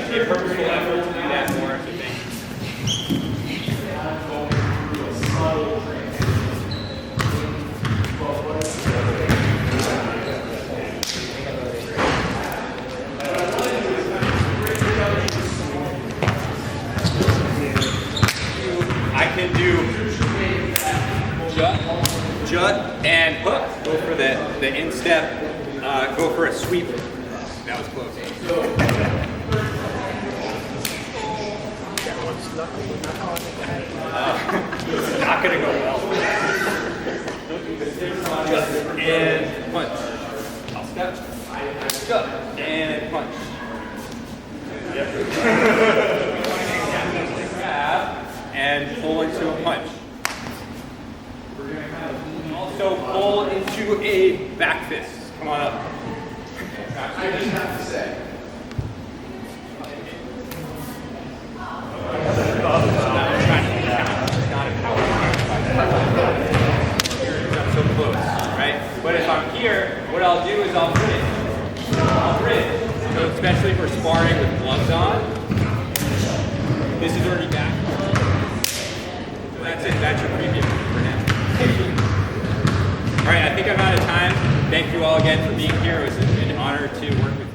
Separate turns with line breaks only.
actually a purposeful effort to do that more, I think. I can do jut and hook. Go for the instep. Go for a sweep. That was close. This is not going to go well. Jut and punch. I'll step. Jut and punch. Grab and pull into a punch. Also pull into a back fist. Come on up.
I just have to say.
Not so close, right? But if I'm here, what I'll do is I'll bridge. So especially for sparring with gloves on, this is already back. That's it. That's your preview for now. All right, I think I'm out of time. Thank you all again for being here. It was an honor to work with you.